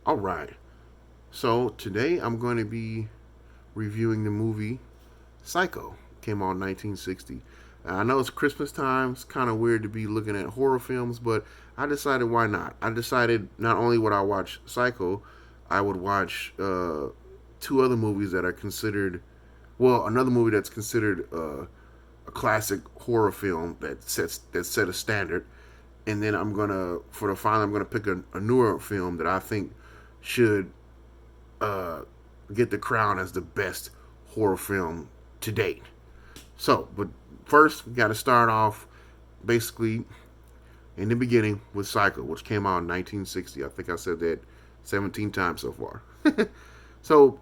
All right. So today I'm going to be reviewing the movie Psycho. Came out in 1960. I know it's Christmas time. It's kind of weird to be looking at horror films, but I decided why not. I decided not only would I watch Psycho, I would watch two other movies that are considered, well, another movie that's considered a classic horror film that set a standard, and then I'm gonna for the final I'm gonna pick a newer film that I think should uh, get the crown as the best horror film to date. So, but first, we got to start off basically in the beginning with Psycho, which came out in 1960. I think I said that 17 times so far. So,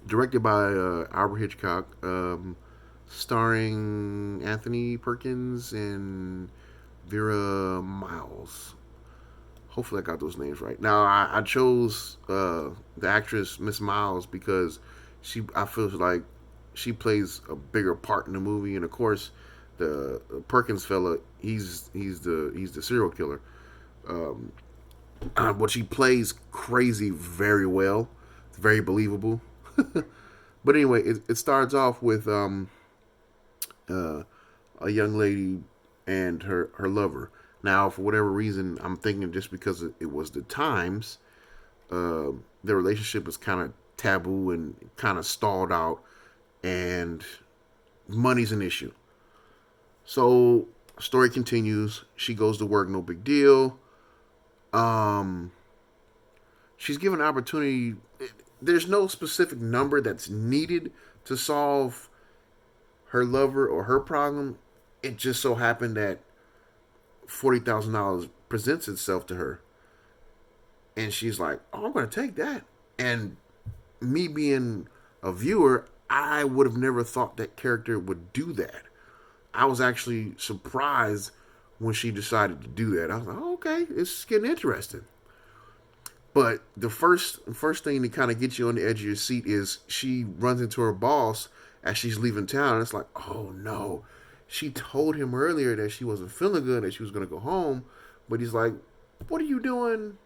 directed by Alfred Hitchcock, starring Anthony Perkins and Vera Miles. Hopefully, I got those names right. Now, I chose the actress Miss Miles because I feel like she plays a bigger part in the movie, and of course, the Perkins fella, he's the serial killer. Um, but she plays crazy very well. It's very believable. But anyway, it starts off with uh, a young lady and her lover. Now, for whatever reason, I'm thinking just because it was the times, uh, their relationship was kind of taboo and kind of stalled out, and money's an issue. So, story continues. She goes to work, no big deal. Um, she's given an opportunity. There's no specific number that's needed to solve her lover or her problem. It just so happened that $40,000 presents itself to her, and she's like, "Oh, I'm going to take that." And me being a viewer, I would have never thought that character would do that. I was actually surprised when she decided to do that. I was like, oh, okay, it's getting interesting. But the first thing to kind of get you on the edge of your seat is she runs into her boss as she's leaving town. And it's like, oh no, she told him earlier that she wasn't feeling good, that she was going to go home. But he's like, what are you doing?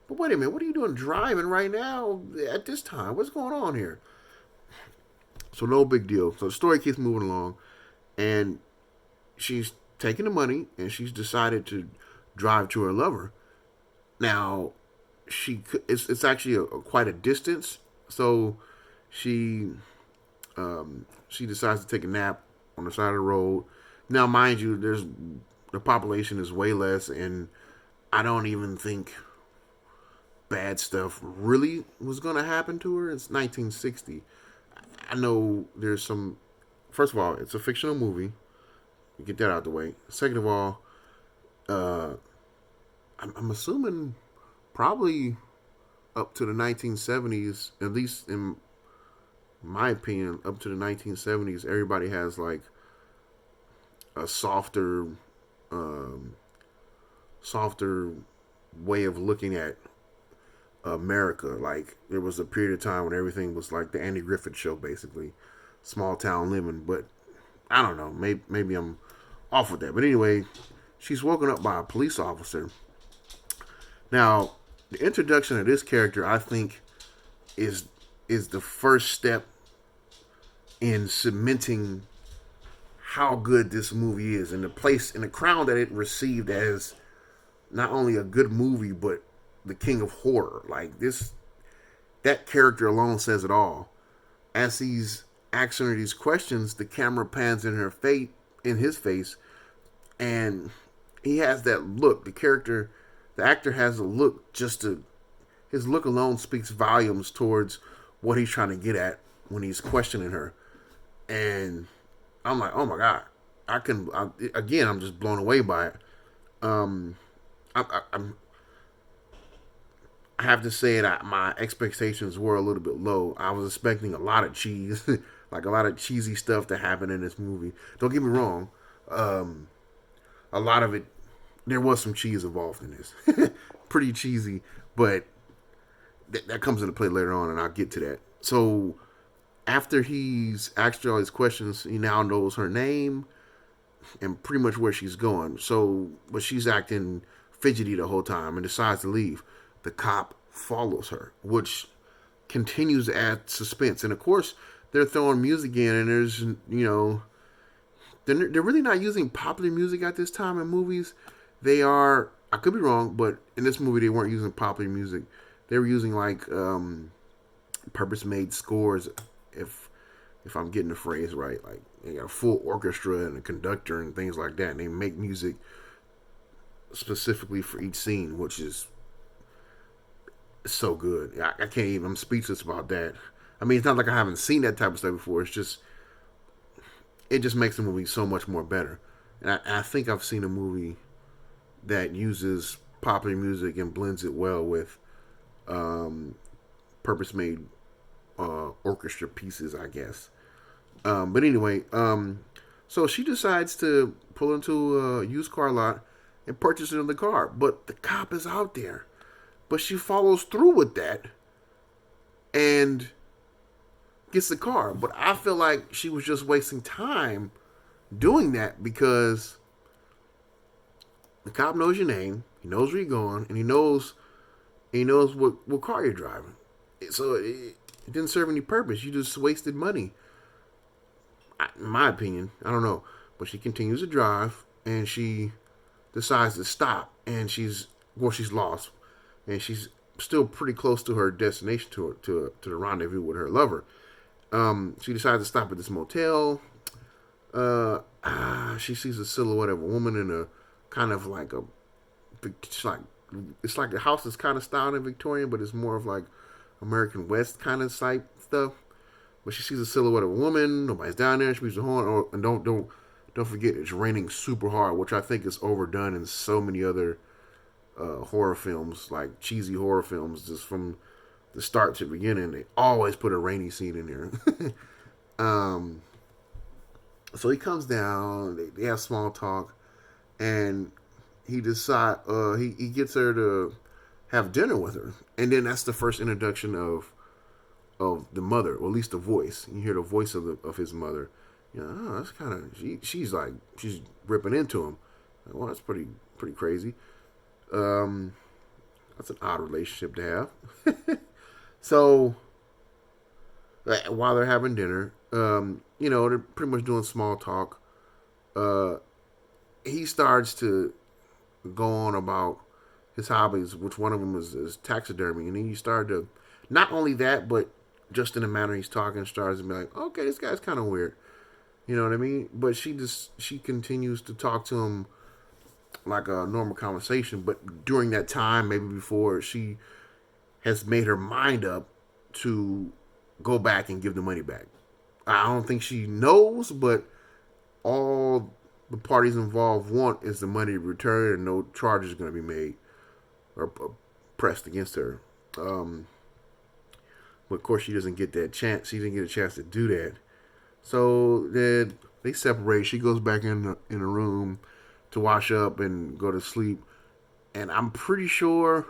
But wait a minute, what are you doing driving right now at this time? What's going on here? So no big deal. So the story keeps moving along, and she's taking the money and she's decided to drive to her lover. Now, it's actually quite a distance, so she she decides to take a nap on the side of the road. Now, mind you, there's the population is way less, and I don't even think bad stuff really was going to happen to her. It's 1960. I know there's some. First of all, it's a fictional movie. Get that out of the way. Second of all, uh, I'm assuming probably up to the 1970s, at least in my opinion, up to the 1970s, everybody has like a um, softer way of looking at America. Like there was a period of time when everything was like the Andy Griffith Show, basically, small town living. But I don't know. Maybe I'm off with that. But anyway, she's woken up by a police officer. Now, the introduction of this character, I think, is is the first step in cementing how good this movie is and the place and the crown that it received as not only a good movie but the king of horror. Like this, that character alone says it all. As he's asking her these questions, the camera pans in his face, and he has that look. The actor has a look. His look alone speaks volumes towards what he's trying to get at when he's questioning her. And I'm like, oh my god, again, I'm just blown away by it. Um, I'm I have to say that my expectations were a little bit low. I was expecting a lot of cheese, like a lot of cheesy stuff to happen in this movie. Don't get me wrong, um, a lot of it, there was some cheese involved in this, pretty cheesy, but that comes into play later on, and I'll get to that. So after he's asked her all these questions, he now knows her name and pretty much where she's going. So, but she's acting fidgety the whole time and decides to leave. the cop follows her, which continues to add suspense. And of course, they're throwing music in, and there's, they're really not using popular music at this time in movies. They are, I could be wrong, but in this movie they weren't using popular music. They were using like purpose made scores, if I'm getting the phrase right. Like they got a full orchestra and a conductor and things like that, and they make music specifically for each scene, which is so good. I can't even. I'm speechless about that. I mean, it's not like I haven't seen that type of stuff before. It's just it just makes the movie so much more better. And I think I've seen a movie that uses popular music and blends it well with purpose made orchestra pieces, I guess. But anyway, so she decides to pull into a used car lot and purchase another car. But the cop is out there. But she follows through with that and gets the car. But I feel like she was just wasting time doing that because the cop knows your name, he knows where you're going, and he knows what car you're driving. So it didn't serve any purpose. You just wasted money. In my opinion, I don't know. But she continues to drive, and she decides to stop, and she's lost, and she's still pretty close to her destination, to the rendezvous with her lover. She decides to stop at this motel. She sees a silhouette of a woman in a kind of like it's like the house is kind of styled in Victorian, but it's more of like American West kind of type stuff. But she sees a silhouette of a woman. Nobody's down there. She beats the horn. And don't forget, it's raining super hard, which I think is overdone in so many other horror films, like cheesy horror films. Just from the start to the beginning, they always put a rainy scene in there. So he comes down. They have small talk, and he he gets her to have dinner with her, and then that's the first introduction of the mother, or at least the voice. You hear the voice of his mother. You know, that's kind of she's ripping into him. Like, well, that's pretty crazy. That's an odd relationship to have. So while they're having dinner, they're pretty much doing small talk. He starts to go on about his hobbies, which one of them is taxidermy, and then you start to, not only that, but just in the manner he's talking, starts to be like, okay, this guy's kind of weird. You know what I mean? But she continues to talk to him like a normal conversation. But during that time, maybe before, she has made her mind up to go back and give the money back. I don't think she knows, but all the parties involved want is the money returned, and no charges are going to be made or pressed against her. But of course, she doesn't get that chance. She didn't get a chance to do that. So then they separate. She goes back in a room to wash up and go to sleep. And I'm pretty sure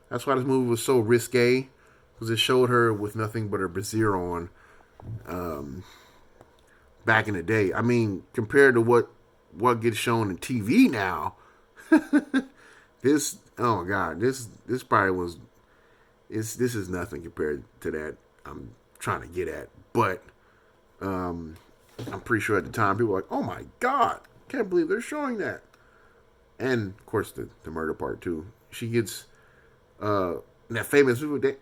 that's why this movie was so risque, because it showed her with nothing but her brassiere on back in the day. I mean, compared to what gets shown in TV now, this, oh my God, this probably was, this is nothing compared to that I'm trying to get at. But I'm pretty sure at the time people were like, oh my God, can't believe they're showing that. And of course the murder part too. She gets that famous that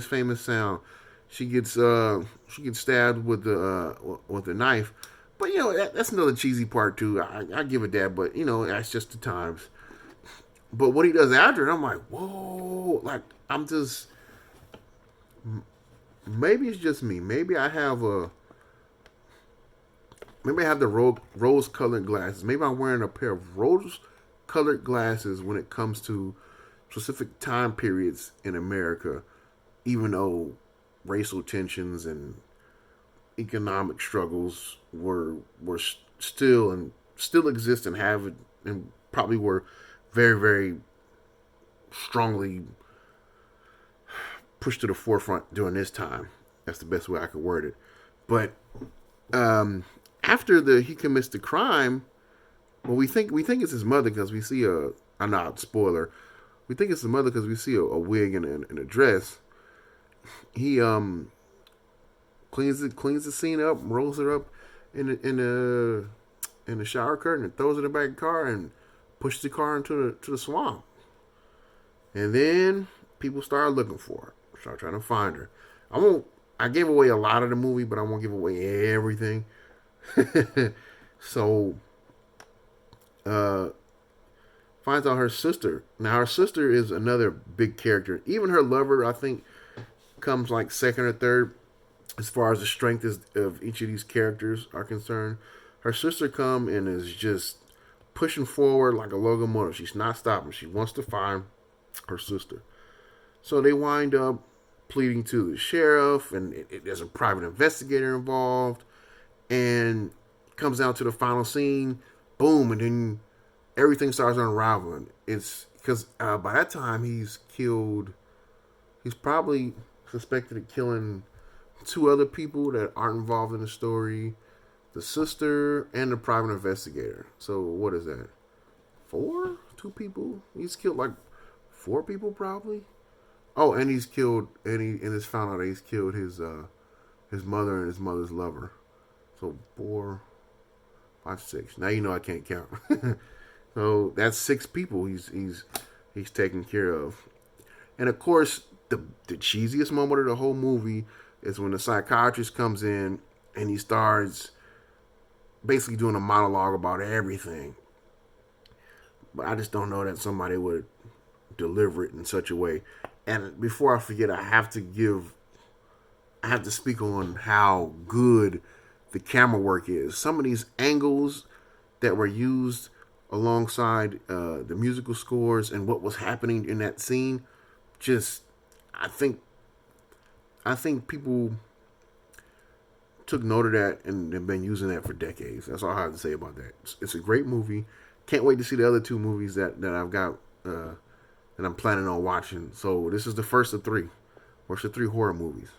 famous sound. She gets stabbed with the knife. But that's another cheesy part too. I give it that, but that's just the times. But what he does after it, I'm like, whoa! Like I'm just, maybe it's just me. Maybe I have the rose-colored glasses. Maybe I'm wearing a pair of rose-colored glasses when it comes to specific time periods in America, even though racial tensions and economic struggles were still exist and have and probably were very, very strongly pushed to the forefront during this time. That's the best way I could word it. But after he commits the crime, well, we think it's his mother because we see I'm not spoiler. We think it's the mother because we see a wig and a dress. He cleans the scene up, rolls it up in the shower curtain, and throws it in the back of the car and pushes the car into the swamp. And then people start looking for her, start trying to find her. I won't. I gave away a lot of the movie, but I won't give away everything. So, uh, finds out her sister. Now, her sister is another big character. Even her lover, I think, comes like second or third as far as the strength of each of these characters are concerned. Her sister come and is just pushing forward like a locomotive. She's not stopping. She wants to find her sister. So they wind up pleading to the sheriff, and there's a private investigator involved, and comes down to the final scene. Boom, and then everything starts unraveling. It's because by that time he's killed. He's probably suspected of killing two other people that aren't involved in the story, the sister and the private investigator. So what is that? Four? Two people? He's killed like four people probably. Oh, and he's killed and it's found out that he's killed his mother and his mother's lover. So 4, 5, 6. Now you know I can't count. So that's 6 people he's taken care of. And of course, the cheesiest moment of the whole movie is when the psychiatrist comes in and he starts basically doing a monologue about everything. But I just don't know that somebody would deliver it in such a way. And before I forget, I have to speak on how good the camera work is. Some of these angles that were used alongside the musical scores and what was happening in that scene, just I think people took note of that and have been using that for decades. That's all I have to say about that. It's a great movie. Can't wait to see the other 2 movies that I've got that I'm planning on watching. So this is the first of 3. First of 3 horror movies.